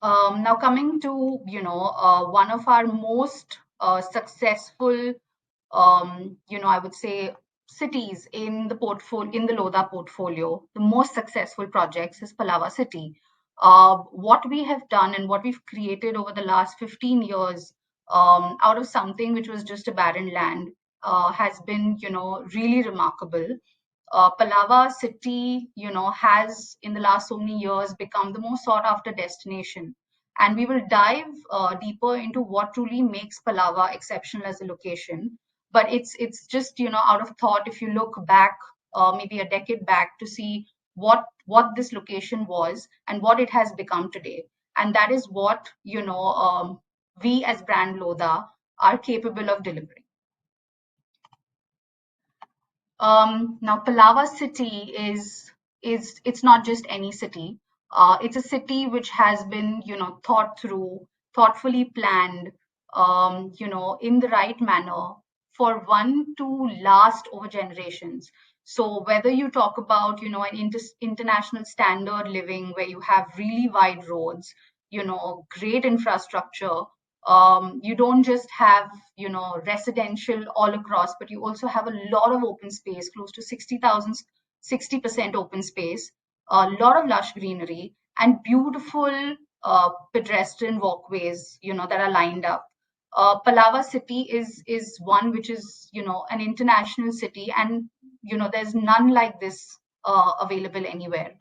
Now coming to, one of our most successful, I would say cities in the in the Lodha portfolio, the most successful projects is Palava City. What we have done and what we've created over the last 15 years, out of something which was just a barren land, has been, really remarkable. Palava City, has in the last so many years become the most sought after destination. And we will dive deeper into what truly makes Palava exceptional as a location. But it's just, out of thought, if you look back, maybe a decade back, to see what this location was and what it has become today. And that is what, we as brand Lodha are capable of delivering. Now Palava City is it's not just any city. It's a city which has been, thought through, thoughtfully planned, in the right manner for one to last over generations. So whether you talk about, an international standard living where you have really wide roads, great infrastructure, you don't just have, residential all across, but you also have a lot of open space, close to 60% open space, a lot of lush greenery, and beautiful pedestrian walkways, that are lined up. Palava City is one which is, an international city, and there's none like this available anywhere.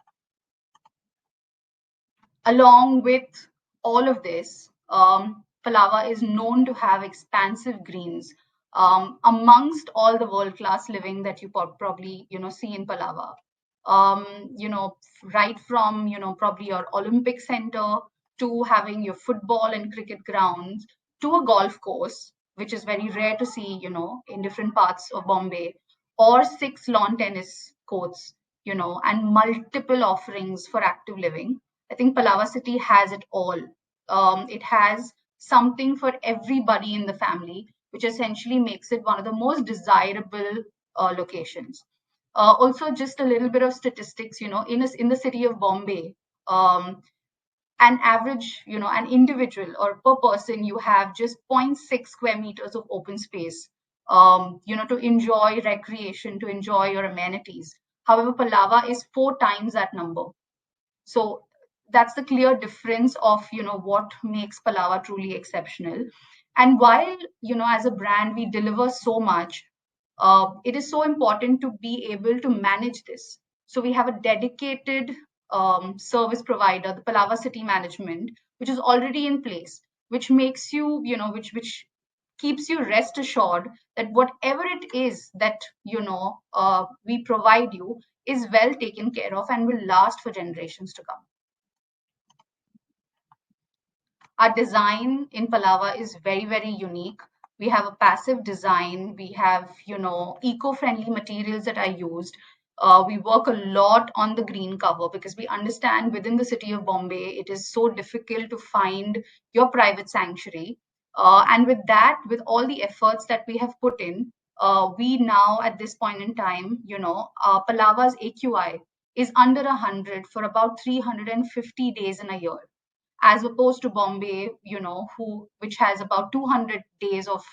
Along with all of this, Palava is known to have expansive greens, amongst all the world-class living that you probably, see in Palava. Right from, probably your Olympic Center to having your football and cricket grounds to a golf course, which is very rare to see, in different parts of Bombay, or 6 lawn tennis courts, and multiple offerings for active living. I think Palava City has it all. It has something for everybody in the family, which essentially makes it one of the most desirable locations. Also, just a little bit of statistics, in the city of Bombay, an average, an individual or per person, you have just zero point 0.6 square meters of open space, to enjoy recreation, to enjoy your amenities. However, Palava is 4 times that number. So that's the clear difference of, what makes Palava truly exceptional. And while, as a brand, we deliver so much, it is so important to be able to manage this. So we have a dedicated service provider, the Palava City Management, which is already in place, which makes you, which keeps you rest assured that whatever it is that, we provide you is well taken care of and will last for generations to come. Our design in Palava is very, very unique. We have a passive design. We have, eco-friendly materials that are used. We work a lot on the green cover because we understand within the city of Bombay, it is so difficult to find your private sanctuary. And with that, with all the efforts that we have put in, we now at this point in time, Palava's AQI is under 100 for about 350 days in a year, as opposed to Bombay, which has about 200 days of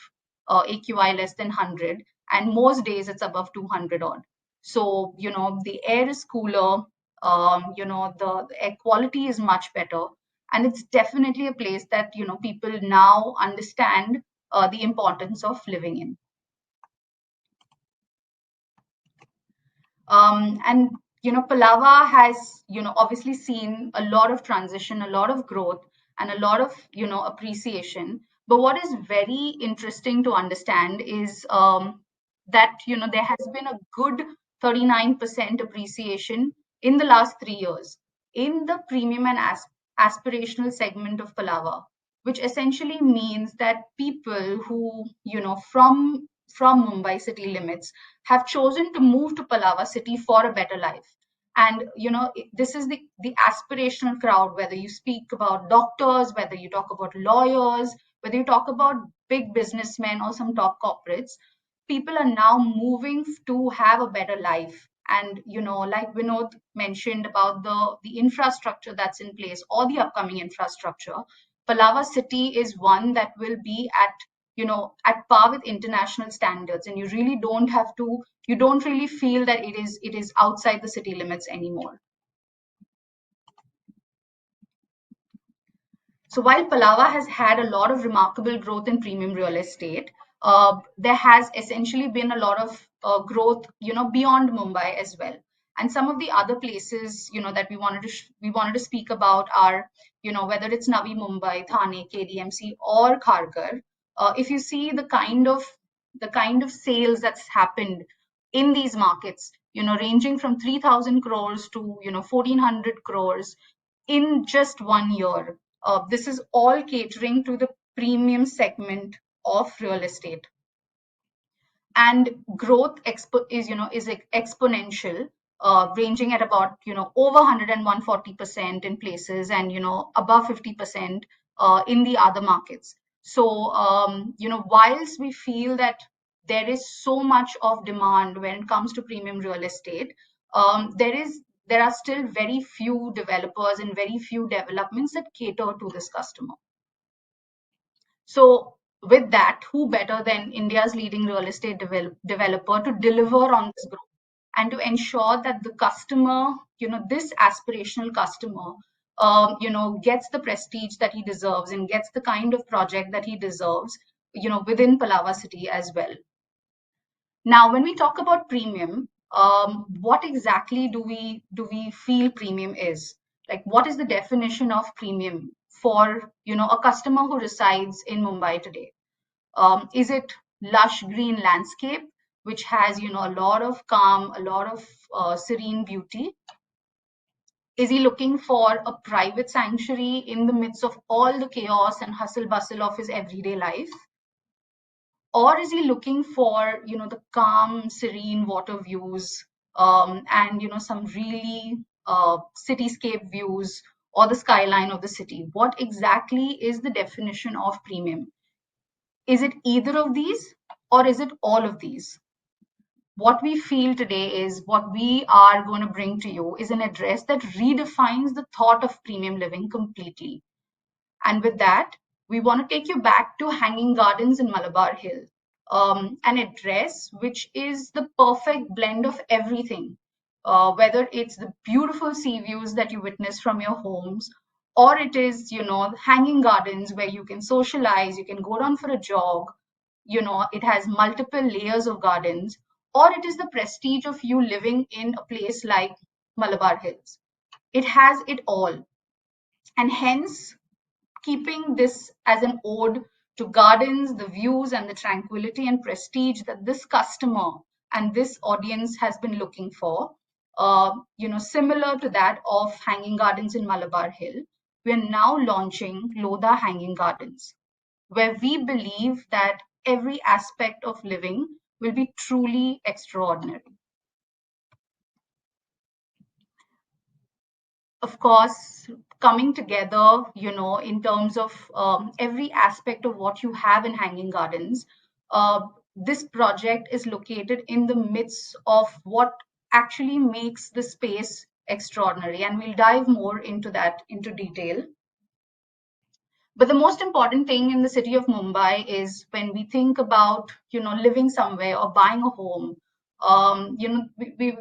AQI less than 100, and most days it's above 200 odd. So, the air is cooler, the air quality is much better, and it's definitely a place that, people now understand the importance of living in. And Palava has, obviously seen a lot of transition, a lot of growth, and a lot of, appreciation. But what is very interesting to understand is that, there has been a good 39% appreciation in the last 3 years in the premium and aspirational segment of Palava, which essentially means that people who, from Mumbai city limits have chosen to move to Palava City for a better life. And this is the aspirational crowd, whether you speak about doctors, whether you talk about lawyers, whether you talk about big businessmen or some top corporates, people are now moving to have a better life. And like Vinod mentioned about the infrastructure that's in place, or the upcoming infrastructure, Palava City is one that will be at par with international standards, and you don't really feel that it is outside the city limits anymore. So while Palava has had a lot of remarkable growth in premium real estate, there has essentially been a lot of growth, beyond Mumbai as well. And some of the other places, that we wanted to speak about are, whether it's Navi Mumbai, Thane, KDMC, or Kharghar. If you see the kind of sales that's happened in these markets, ranging from 3,000 crores to 1,400 crores in just 1 year. This is all catering to the premium segment of real estate, and growth is exponential, ranging at about over 140% in places, and above 50% in the other markets. So whilst we feel that there is so much of demand when it comes to premium real estate, there are still very few developers and very few developments that cater to this customer. So, with that, who better than India's leading real estate developer to deliver on this growth and to ensure that the customer, this aspirational customer, gets the prestige that he deserves and gets the kind of project that he deserves, within Palava City as well. Now, when we talk about premium, what exactly do we feel premium is? Like, what is the definition of premium for a customer who resides in Mumbai today? Is it lush green landscape, which has a lot of calm, a lot of serene beauty? Is he looking for a private sanctuary in the midst of all the chaos and hustle bustle of his everyday life? Or is he looking for the calm, serene water views, and some really cityscape views, or the skyline of the city? What exactly is the definition of premium? Is it either of these, or is it all of these? What we feel today is what we are going to bring to you is an address that redefines the thought of premium living completely. And with that, we want to take you back to Hanging Gardens in Malabar Hill, an address which is the perfect blend of everything, whether it's the beautiful sea views that you witness from your homes, or it is, hanging gardens where you can socialize, you can go down for a jog, it has multiple layers of gardens, or it is the prestige of you living in a place like Malabar Hills. It has it all. And hence, keeping this as an ode to gardens, the views, and the tranquility and prestige that this customer and this audience has been looking for, similar to that of Hanging Gardens in Malabar Hill, we are now launching Lodha Hanging Gardens, where we believe that every aspect of living will be truly extraordinary. Of course, coming together, in terms of every aspect of what you have in Hanging Gardens, this project is located in the midst of what actually makes the space extraordinary. And we'll dive more into that into detail. But the most important thing in the city of Mumbai is when we think about, living somewhere or buying a home,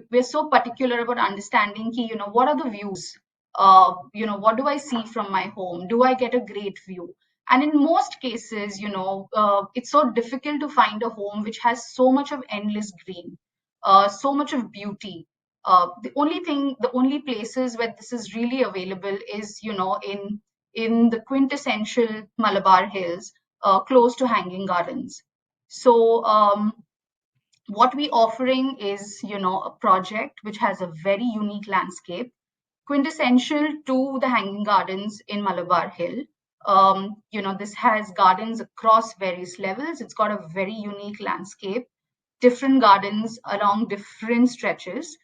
we're so particular about understanding, what are the views? What do I see from my home? Do I get a great view? And in most cases, it's so difficult to find a home which has so much of endless green, so much of beauty. The only places where this is really available is, in the quintessential Malabar Hills, close to Hanging Gardens. So what we're offering is, a project which has a very unique landscape, quintessential to the Hanging Gardens in Malabar Hill. This has gardens across various levels. It's got a very unique landscape, different gardens along different stretches.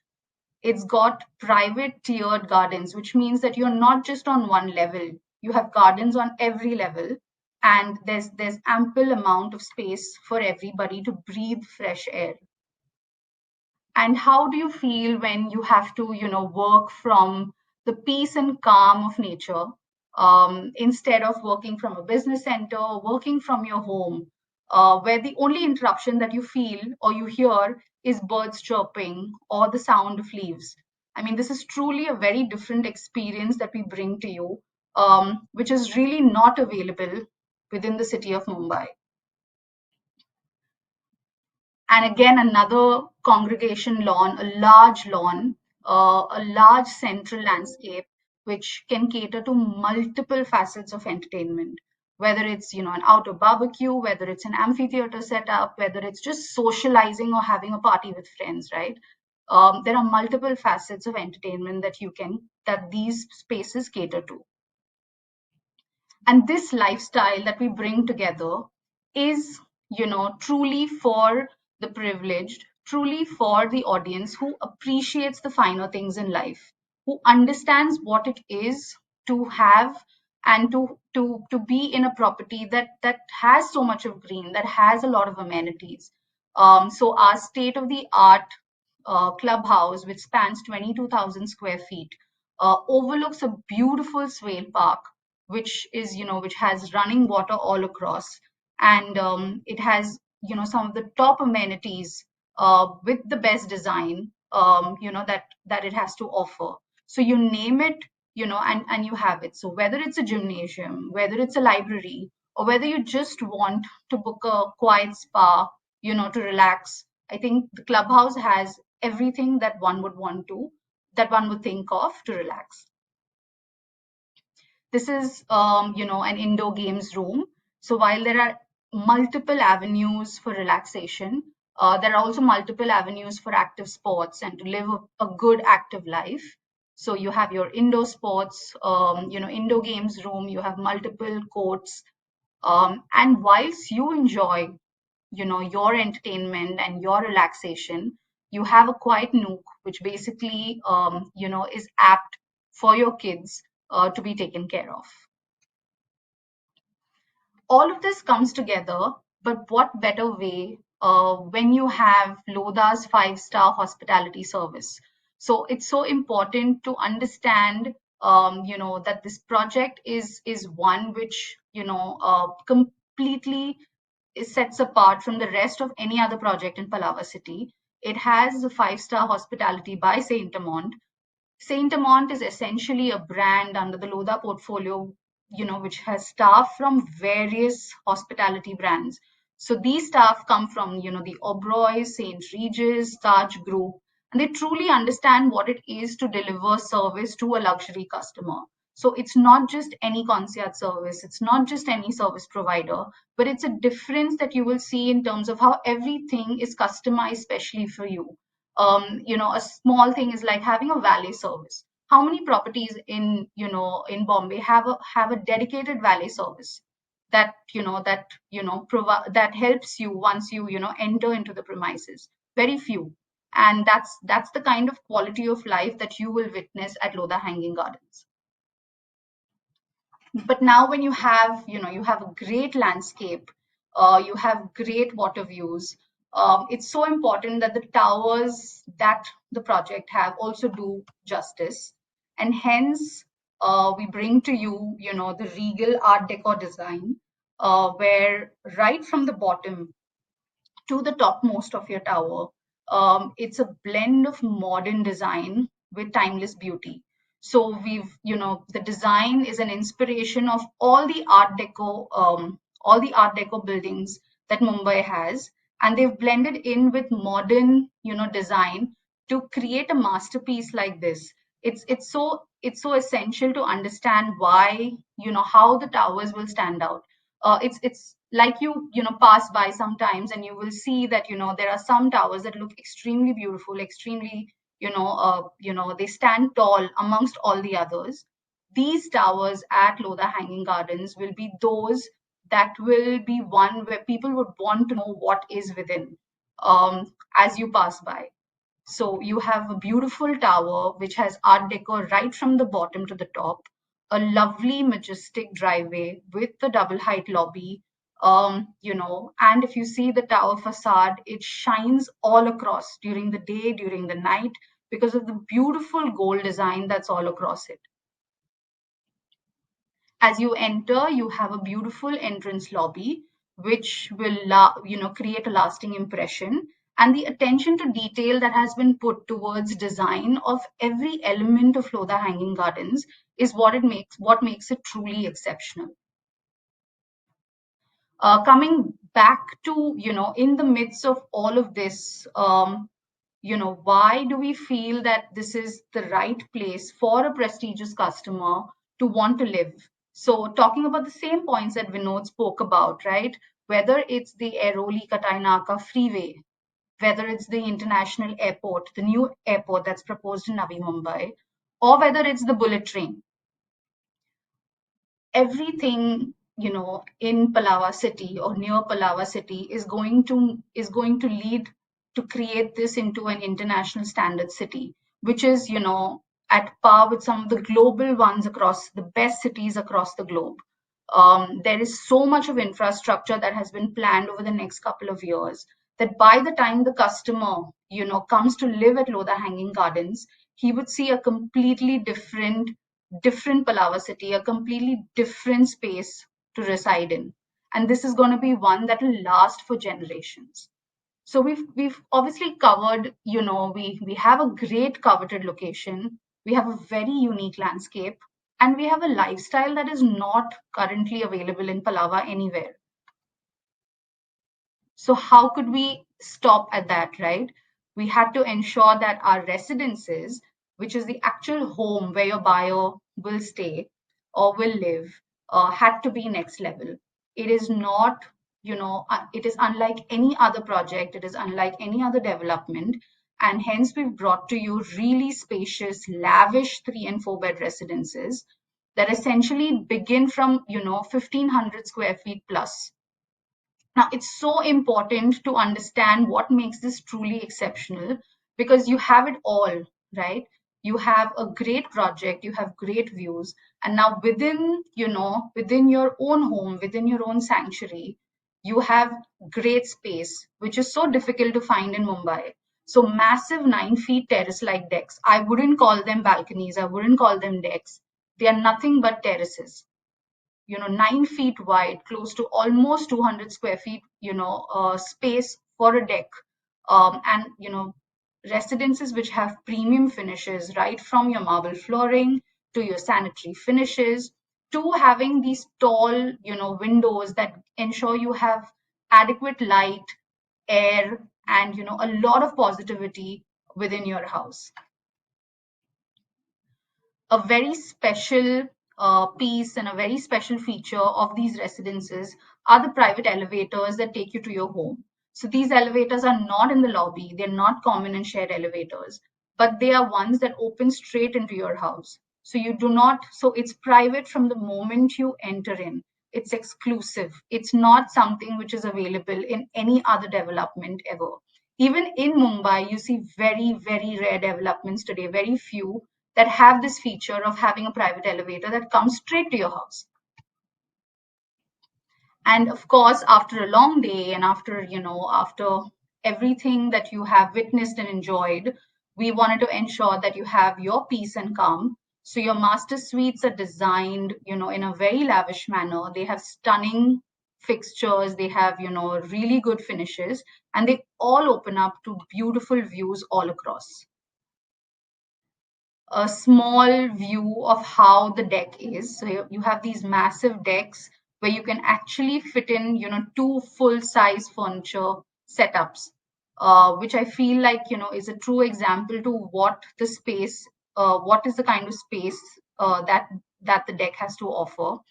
It's got private tiered gardens, which means that you're not just on one level. You have gardens on every level, and there's ample amount of space for everybody to breathe fresh air. And how do you feel when you have to, work from the peace and calm of nature, instead of working from a business center, working from your home, where the only interruption that you feel or you hear is birds chirping or the sound of leaves? I mean, this is truly a very different experience that we bring to you, which is really not available within the city of Mumbai. And again, another congregation lawn, a large lawn, a large central landscape, which can cater to multiple facets of entertainment. Whether it's, an outdoor barbecue, whether it's an amphitheater setup, whether it's just socializing or having a party with friends, right? There are multiple facets of entertainment that these spaces cater to. And this lifestyle that we bring together is, truly for the privileged, truly for the audience who appreciates the finer things in life, who understands what it is to have and to be in a property that has so much of green, that has a lot of amenities. So our state of the art clubhouse, which spans 22,000 square feet, overlooks a beautiful swale park, which has running water all across, and it has, some of the top amenities, with the best design, that it has to offer. So you name it, and you have it. So whether it's a gymnasium, whether it's a library, or whether you just want to book a quiet spa, to relax, I think the clubhouse has everything that one would think of to relax. This is, an indoor games room. So while there are multiple avenues for relaxation, there are also multiple avenues for active sports and to live a good active life. So you have your indoor sports, indoor games room. You have multiple courts, and whilst you enjoy, your entertainment and your relaxation, you have a quiet nook, which basically, is apt for your kids to be taken care of. All of this comes together, but what better way when you have Lodha's five-star hospitality service? So it's so important to understand, that this project is one which, completely sets apart from the rest of any other project in Palava City. It has a five-star hospitality by Saint Amant. Saint Amant is essentially a brand under the Lodha portfolio, which has staff from various hospitality brands. So these staff come from, the Oberoi, St. Regis, Taj Group, and they truly understand what it is to deliver service to a luxury customer. So it's not just any concierge service, it's not just any service provider, but it's a difference that you will see in terms of how everything is customized specially for you. A small thing is like having a valet service. How many properties in Bombay have a dedicated valet service that helps you once you enter into the premises? Very few. And that's the kind of quality of life that you will witness at Lodha Hanging Gardens. But now when you have a great landscape, you have great water views, it's so important that the towers that the project have also do justice. And hence, we bring to you the regal art deco design, where right from the bottom to the topmost of your tower. It's a blend of modern design with timeless beauty. So the design is an inspiration of all the Art Deco buildings that Mumbai has, and they've blended in with modern, design to create a masterpiece like this. It's so essential to understand why, how the towers will stand out. It's like you pass by sometimes and you will see that there are some towers that look extremely beautiful, extremely, they stand tall amongst all the others. These towers at Lodha Hanging Gardens will be those that will be one where people would want to know what is within, as you pass by. So you have a beautiful tower which has Art Deco right from the bottom to the top, a lovely, majestic driveway with the double height lobby, And if you see the tower facade, it shines all across during the day, during the night, because of the beautiful gold design that's all across it. As you enter, you have a beautiful entrance lobby, which will, create a lasting impression. And the attention to detail that has been put towards design of every element of Lodha Hanging Gardens is what makes it truly exceptional. Coming back to, in the midst of all of this, why do we feel that this is the right place for a prestigious customer to want to live? So, talking about the same points that Vinod spoke about, right? Whether it's the Airoli Katainaka freeway, whether it's the international airport, the new airport that's proposed in Navi Mumbai, or whether it's the bullet train, everything in Palava City or near Palava City is going to lead to create this into an international standard city, which is at par with some of the global ones across the best cities across the globe. There is so much of infrastructure that has been planned over the next couple of years that by the time the customer comes to live at Lodha Hanging Gardens, he would see a completely different Palava City, a completely different space to reside in. And this is going to be one that will last for generations. So we've obviously covered, we have a great coveted location, we have a very unique landscape, and we have a lifestyle that is not currently available in Palava anywhere. So how could we stop at that, right? We had to ensure that our residences, which is the actual home where your buyer will stay or will live, had to be next level. It is not, it is unlike any other project. It is unlike any other development. And hence we've brought to you really spacious, lavish 3 and 4 bed residences that essentially begin from, 1,500 square feet plus. Now, it's so important to understand what makes this truly exceptional because you have it all, right? You have a great project, you have great views, and now within your own home, within your own sanctuary, you have great space, which is so difficult to find in Mumbai. So massive 9 feet terrace-like decks. I wouldn't call them balconies. I wouldn't call them decks. They are nothing but terraces. 9 feet wide, close to almost 200 square feet, space for a deck. And, residences which have premium finishes, right from your marble flooring to your sanitary finishes to having these tall, windows that ensure you have adequate light, air, and, a lot of positivity within your house. A very special piece and a very special feature of these residences are the private elevators that take you to your home. So these elevators are not in the lobby, they're not common and shared elevators, but they are ones that open straight into your house. So it's private from the moment you enter in. It's exclusive. It's not something which is available in any other development ever. Even in Mumbai, you see very, very rare developments today, very few that have this feature of having a private elevator that comes straight to your house. And of course, after a long day and after everything that you have witnessed and enjoyed, we wanted to ensure that you have your peace and calm. So your master suites are designed, in a very lavish manner. They have stunning fixtures, they have, really good finishes, and they all open up to beautiful views all across. A small view of how the deck is. So you have these massive decks where you can actually fit in, 2 full-size furniture setups, which I feel like, is a true example to what is the kind of space that the deck has to offer.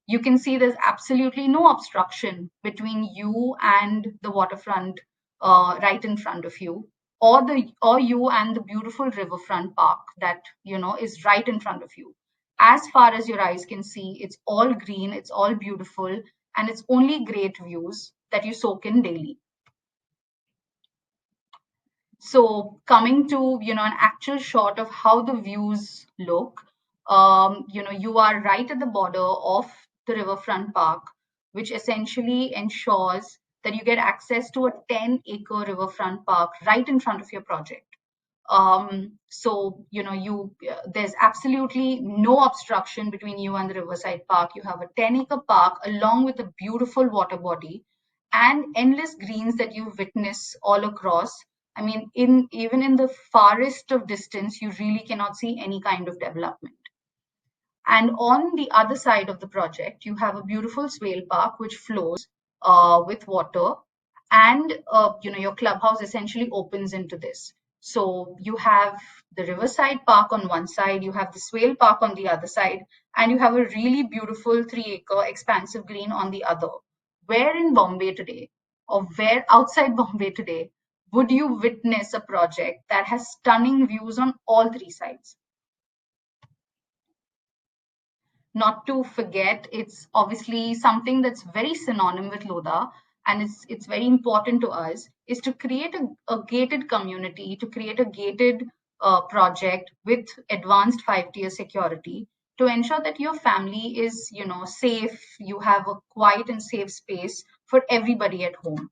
You can see there's absolutely no obstruction between you and the waterfront right in front of you, or you and the beautiful riverfront park that is right in front of you. As far as your eyes can see, it's all green, it's all beautiful, and it's only great views that you soak in daily. So coming to an actual shot of how the views look, you are right at the border of the riverfront park. which essentially ensures that you get access to a 10-acre riverfront park right in front of your project. So there's absolutely no obstruction between you and the riverside park. You have a 10-acre park along with a beautiful water body and endless greens that you witness all across. I mean, even in the farthest of distance, you really cannot see any kind of development. And on the other side of the project, you have a beautiful swale park which flows with water, and your clubhouse essentially opens into this. So you have the riverside park on one side, you have the swale park on the other side, and you have a really beautiful 3-acre expansive green on the other. Where in Bombay today, or where outside Bombay today, would you witness a project that has stunning views on all three sides? Not to forget, it's obviously something that's very synonymous with Lodha, and it's very important to us, is to create a gated community, to create a gated project with advanced 5-tier security to ensure that your family is, safe, you have a quiet and safe space for everybody at home.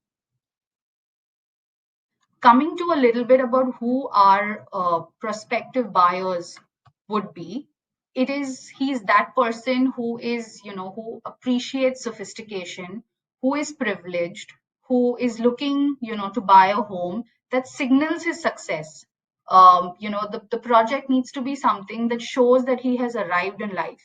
Coming to a little bit about who our prospective buyers would be, he's that person who is, who appreciates sophistication, who is privileged, who is looking, to buy a home that signals his success. The project needs to be something that shows that he has arrived in life,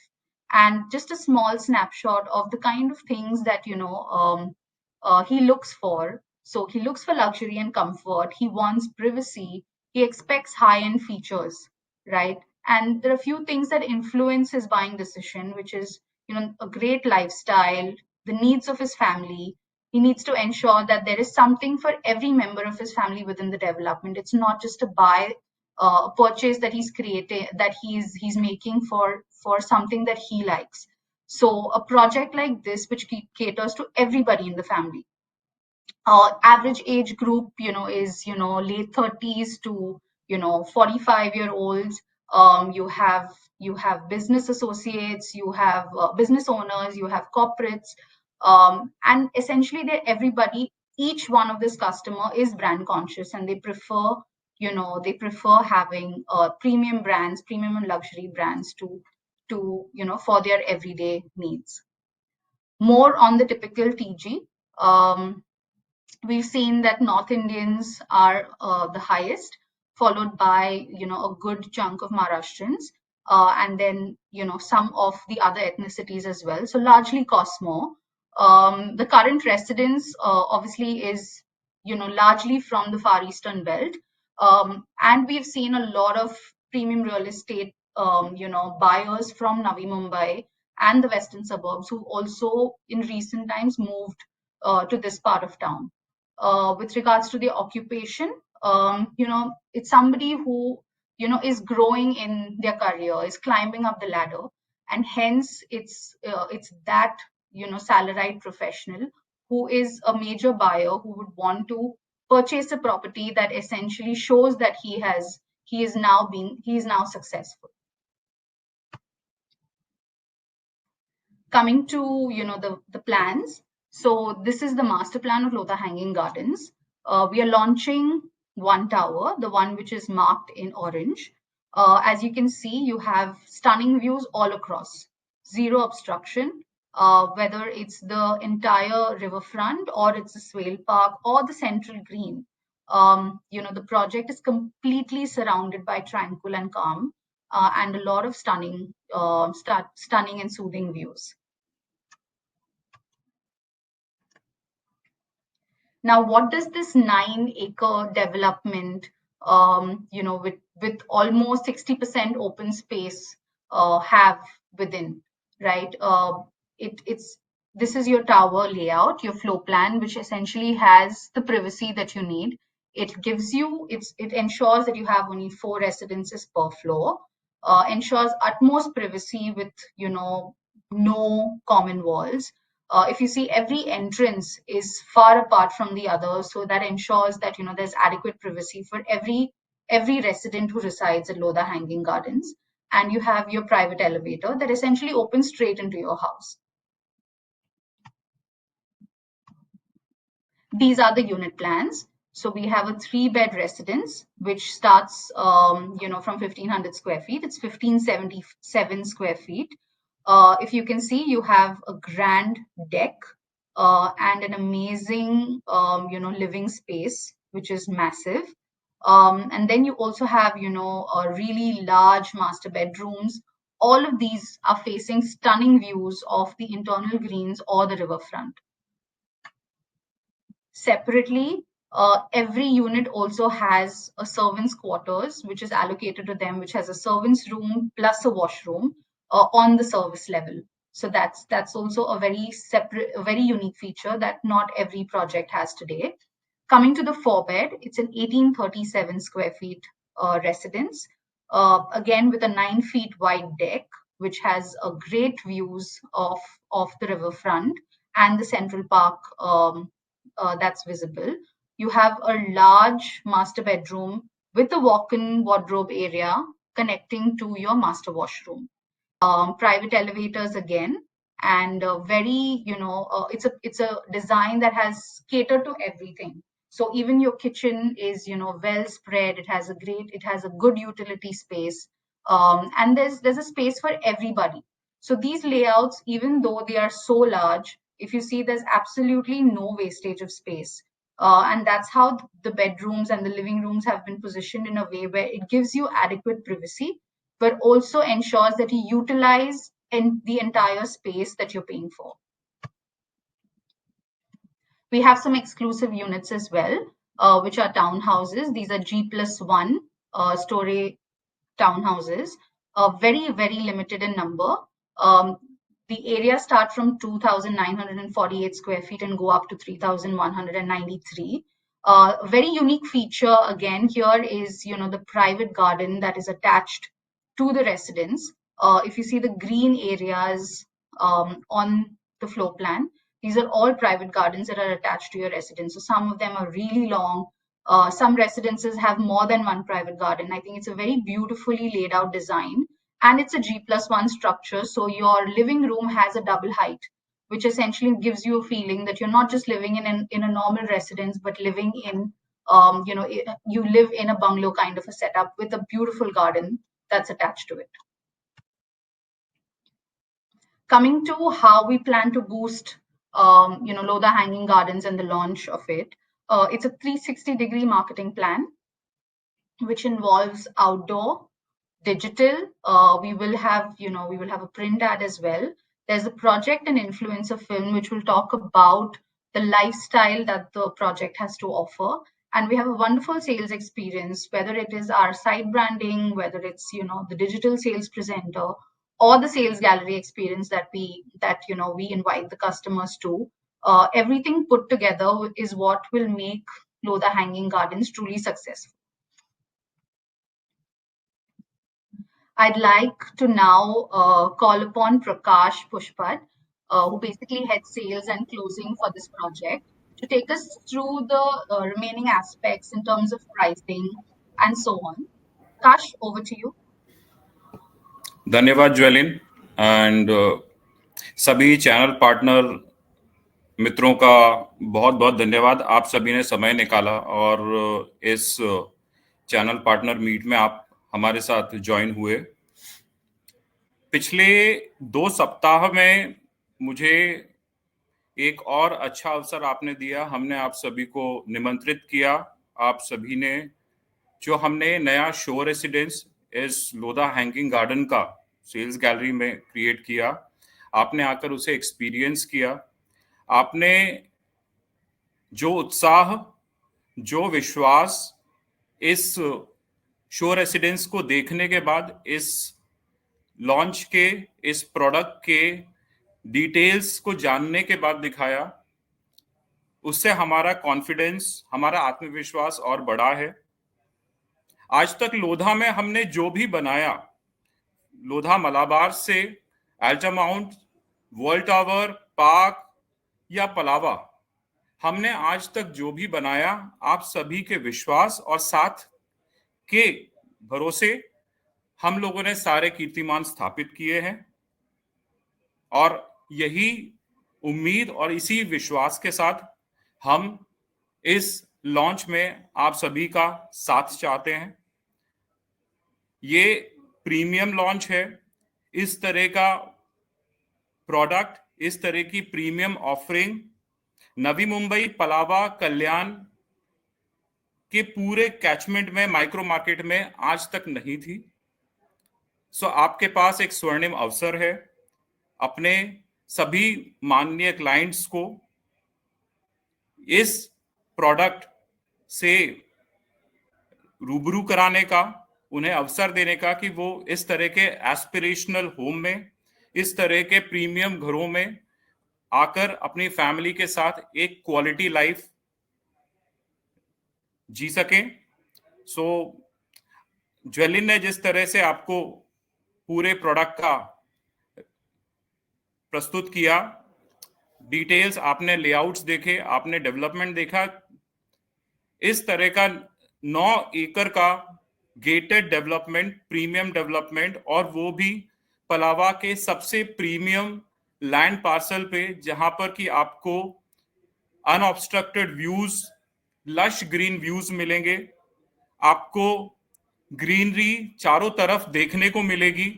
and just a small snapshot of the kind of things that he looks for. So he looks for luxury and comfort. He wants privacy. He expects high-end features, right? And there are a few things that influence his buying decision, which is, a great lifestyle, the needs of his family. He needs to ensure that there is something for every member of his family within the development. It's not just a a purchase that he's creating, that he's making for something that he likes. So a project like this, which caters to everybody in the family. Average age group, is, late 30s to, 45-year-olds. You have business associates, you have business owners, you have corporates, and essentially everybody, each one of this customer is brand conscious, and they prefer having premium brands, premium and luxury brands for their everyday needs. More on the typical TG. We've seen that North Indians are the highest, followed by a good chunk of Maharashtrians, and then some of the other ethnicities as well. So largely costs more. The current residence obviously is largely from the Far Eastern belt, and we've seen a lot of premium real estate buyers from Navi Mumbai and the western suburbs who also in recent times moved to this part of town. With regards to the occupation, it's somebody who, is growing in their career, is climbing up the ladder, and hence it's that, salaried professional who is a major buyer who would want to purchase a property that essentially shows that he is now successful. Coming to the plans, so this is the master plan of Lodha Hanging Gardens. We are launching one tower, the one which is marked in orange. As you can see, you have stunning views all across, zero obstruction, whether it's the entire riverfront or it's the swale park or the central green. The project is completely surrounded by tranquil and calm, and a lot of stunning and soothing views. Now, what does this 9-acre development, with almost 60% open space, have within, right? This is your tower layout, your floor plan, which essentially has the privacy that you need. It ensures that you have only 4 residences per floor, ensures utmost privacy with, no common walls. If you see, every entrance is far apart from the other, so that ensures that there's adequate privacy for every resident who resides at Lodha Hanging Gardens. And you have your private elevator that essentially opens straight into your house. These are the unit plans. So we have a 3-bed residence, which starts, from 1500 square feet. It's 1577 square feet. If you can see, you have a grand deck and an amazing, living space, which is massive. And then you also have, a really large master bedrooms. All of these are facing stunning views of the internal greens or the riverfront. Separately, every unit also has a servant's quarters, which is allocated to them, which has a servant's room plus a washroom on the service level. So that's also a very separate, a very unique feature that not every project has today. Coming to the 4-bed, it's an 1837 square feet residence, again with a 9 feet wide deck, which has a great views of the riverfront and the Central Park that's visible. You have a large master bedroom with a walk-in wardrobe area connecting to your master washroom. Private elevators again, and very, it's a design that has catered to everything. So even your kitchen is, well spread. It has a good utility space, and there's a space for everybody. So these layouts, even though they are so large, if you see, there's absolutely no wastage of space. And that's how the bedrooms and the living rooms have been positioned in a way where it gives you adequate privacy, but also ensures that you utilize the entire space that you're paying for. We have some exclusive units as well, which are townhouses. These are G+1 story townhouses, very, very limited in number. The area start from 2,948 square feet and go up to 3,193. Very unique feature again here is, the private garden that is attached to the residence. If you see the green areas on the floor plan, these are all private gardens that are attached to your residence. So some of them are really long. Some residences have more than one private garden. I think it's a very beautifully laid out design, and it's a G+1 structure. So your living room has a double height, which essentially gives you a feeling that you're not just living in a normal residence, but living in, you live in a bungalow kind of a setup with a beautiful garden that's attached to it. Coming to how we plan to boost, Lodha Hanging Gardens and the launch of it. It's a 360-degree marketing plan, which involves outdoor, digital. We will have a print ad as well. There's a project and influencer film which will talk about the lifestyle that the project has to offer. And we have a wonderful sales experience, whether it is our site branding, whether it's, the digital sales presenter, or the sales gallery experience that we invite the customers to. Everything put together is what will make Lodha Hanging Gardens truly successful. I'd like to now call upon Prakash Pushpat, who basically heads sales and closing for this project, to take us through the remaining aspects in terms of pricing and so on. Prakash, over to you. धन्यवाद ज्वेलिन and सभी channel partner मित्रों का बहुत बहुत धन्यवाद। आप सभी ने समय निकाला और इस चैनल पार्टनर मीट में आप हमारे साथ ज्वाइन हुए। पिछले 2 सप्ताह में मुझे एक और अच्छा अवसर आपने दिया। हमने आप सभी को निमंत्रित किया। आप सभी ने जो हमने नया शो रेसिडेंस इस लोधा हैंगिंग गार्डन का सेल्स गैलरी में क्रिएट किया, आपने आकर उसे एक्सपीरियंस किया। आपने जो उत्साह, जो विश्वास इस शो रेसिडेंस को देखने के बाद, इस लॉन्च के, इस प्रोडक्ट के डिटेल्स को जानने के बाद दिखाया, उससे हमारा कॉन्फिडेंस, हमारा आत्मविश्वास और बढ़ा है। आज तक लोधा में हमने जो भी बनाया, लोधा मलाबार से अल्टामाउंट, वर्ल्ड टावर, पार्क या पलावा, हमने आज तक जो भी बनाया, आप सभी के विश्वास और साथ के भरोसे हम लोगों ने सारे कीर्तिमान स्थापित किए हैं। और यही उम्मीद और इसी विश्वास के साथ हम इस लॉन्च में आप सभी का साथ चाहते हैं। ये प्रीमियम लॉन्च है। इस तरह का प्रोडक्ट, इस तरह की प्रीमियम ऑफरिंग नवी मुंबई, पलावा, कल्याण के पूरे कैचमेंट में, माइक्रो मार्केट में आज तक नहीं थी। सो आपके पास एक स्वर्णिम अवसर है अपने सभी माननीय क्लाइंट्स को इस प्रोडक्ट से रूबरू कराने का, उन्हें अवसर देने का कि वो इस तरह के एस्पिरेशनल होम में, इस तरह के प्रीमियम घरों में आकर अपनी फैमिली के साथ एक क्वालिटी लाइफ जी सकें। सो ज्वेलिन ने जिस तरह से आपको पूरे प्रोडक्ट का प्रस्तुत किया, डिटेल्स आपने, लेआउट्स देखे, आपने डेवलपमेंट देखा, इस तरह का 9 एकड़ का गेटेड डेवलपमेंट, प्रीमियम डेवलपमेंट, और वो भी पलावा के सबसे प्रीमियम लैंड पार्सल पे, जहां पर कि आपको unobstructed views, lush green views मिलेंगे, आपको ग्रीनरी चारों तरफ देखने को मिलेगी,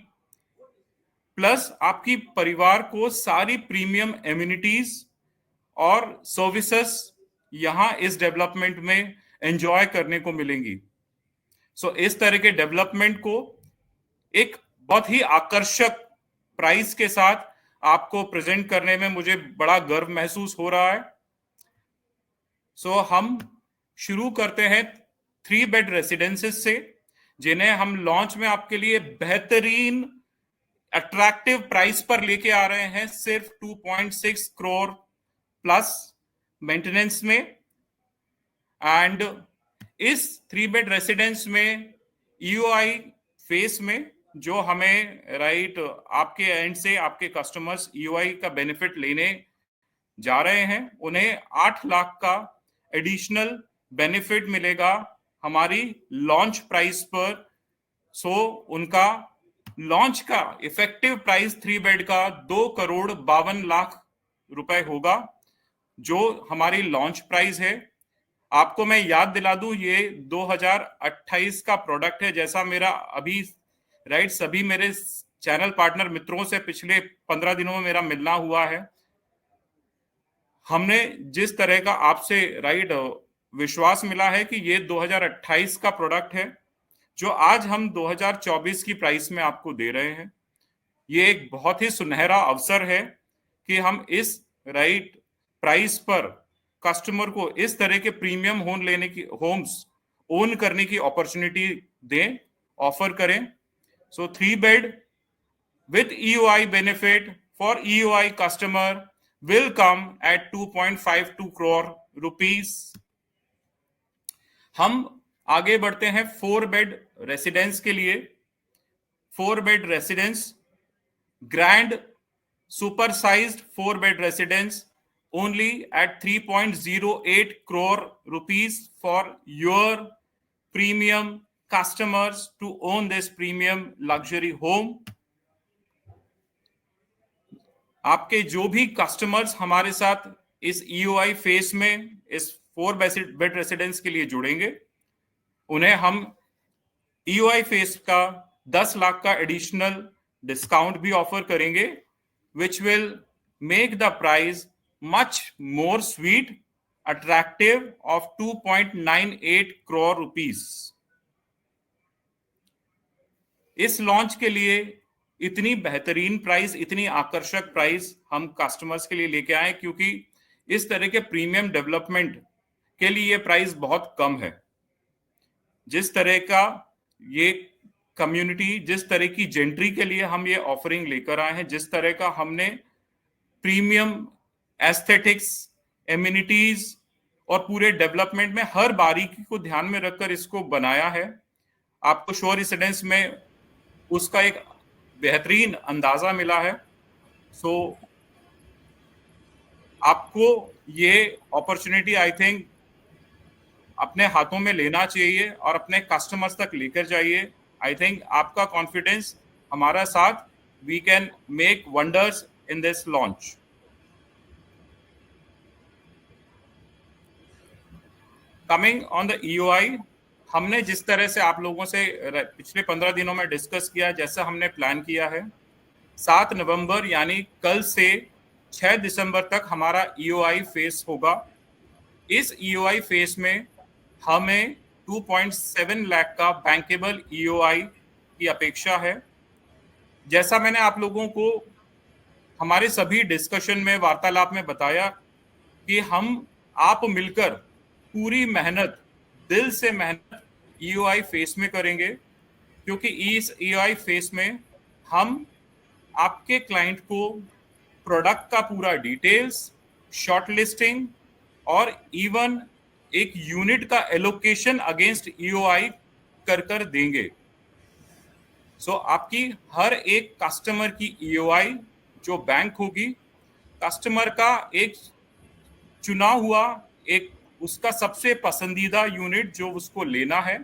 प्लस आपकी परिवार को सारी प्रीमियम एमिनिटीज और सर्विसेज यहां इस डेवलपमेंट में एंजॉय करने को मिलेंगी। सो इस तरह के डेवलपमेंट को एक बहुत ही आकर्षक प्राइस के साथ आपको प्रेजेंट करने में मुझे बड़ा गर्व महसूस हो रहा है। सो हम शुरू करते हैं 3 बेड रेसिडेंसेस से, जिन्हें हम लॉन्च में आपके लिए बेहतरीन अट्रैक्टिव प्राइस पर लेके आ रहे हैं, सिर्फ 2.6 करोड़ प्लस मेंटेनेंस में। एंड इस 3 बेड रेसिडेंस में ईओआई फेस में जो हमें आपके एंड से आपके कस्टमर्स ईओआई का बेनिफिट लेने जा रहे हैं, उन्हें 8 लाख का एडिशनल बेनिफिट मिलेगा हमारी लॉन्च प्राइस पर। सो उनका लॉन्च का इफेक्टिव प्राइस 3 बेड का 2 करोड़ 52 लाख रुपए होगा, जो हमारी लॉन्च प्राइस है। आपको मैं याद दिला दूं, ये 2028 का प्रोडक्ट है, जैसा मेरा अभी सभी मेरे चैनल पार्टनर मित्रों से पिछले 15 दिनों में मेरा मिलना हुआ है। हमने जिस तरह का आपसे विश्वास मिला है कि ये 2028 का प्रोडक्ट है, जो आज हम 2024 की प्राइस में आपको दे रहे हैं। ये एक बहुत ही सुनहरा अवसर है कि हम इस प्राइस पर कस्टमर को इस तरह के प्रीमियम होम्स ओन करने की अपॉर्चुनिटी दें, ऑफर करें। सो 3 bed with EOI benefit for EOI customer will come at 2.52 crore rupees. हम आगे बढ़ते हैं 4 बेड रेसिडेंस के लिए। 4 bed residence, grand super sized 4 bed residence only at 3.08 crore rupees for your premium customers to own this premium luxury home. आपके जो भी customers हमारे साथ इस ईओआई फेस में इस 4 बेड रेसिडेंस के लिए जुड़ेंगे, उन्हें हम ईओआई फेस का 10 लाख का एडिशनल डिस्काउंट भी ऑफर करेंगे, which will make the price much more sweet attractive of 2.98 crore rupees. इस लॉन्च के लिए इतनी बेहतरीन प्राइस, इतनी आकर्षक प्राइस हम कस्टमर्स के लिए लेके आए, क्योंकि इस तरह के प्रीमियम डेवलपमेंट के लिए ये प्राइस बहुत कम है। जिस तरह का ये कम्युनिटी, जिस तरह की जेंट्री के लिए हम ये ऑफरिंग लेकर आए हैं, जिस तरह का हमने प्रीमियम एस्थेटिक्स, एमिनिटीज और पूरे डेवलपमेंट में हर बारीकी को ध्यान में रखकर इसको बनाया है, आपको शोर रेसिडेंस में उसका एक बेहतरीन अंदाजा मिला है। सो आपको ये अपॉर्चुनिटी आई थिंक अपने हाथों में लेना चाहिए और अपने कस्टमर्स तक लेकर जाइए। आई थिंक आपका कॉन्फिडेंस हमारा साथ, we can make wonders in this launch. Coming on the EOI, हमने जिस तरह से आप लोगों से पिछले 15 दिनों में डिस्कस किया, जैसा हमने प्लान किया है, 7 नवंबर यानी कल से 6 दिसंबर तक हमारा ईओआई फेस होगा। इस ईओआई फेस में हमें 2.7 लाख का बैंकेबल ईओआई की अपेक्षा है। जैसा मैंने आप लोगों को हमारे सभी डिस्कशन में, वार्तालाप में बताया कि हम आप मिलकर पूरी मेहनत, दिल से मेहनत ईओआई फेस में करेंगे, क्योंकि इस ईओआई फेस में हम आपके क्लाइंट को प्रोडक्ट का पूरा डिटेल्स, शॉर्ट लिस्टिंग और इवन एक यूनिट का एलोकेशन अगेंस्ट ईओआई कर देंगे। सो आपकी हर एक कस्टमर की ईओआई जो बैंक होगी, कस्टमर का एक चुना हुआ, एक उसका सबसे पसंदीदा यूनिट जो उसको लेना है,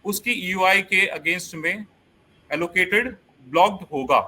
उसकी ईओआई के अगेंस्ट में एलोकेटेड ब्लॉक्ड होगा।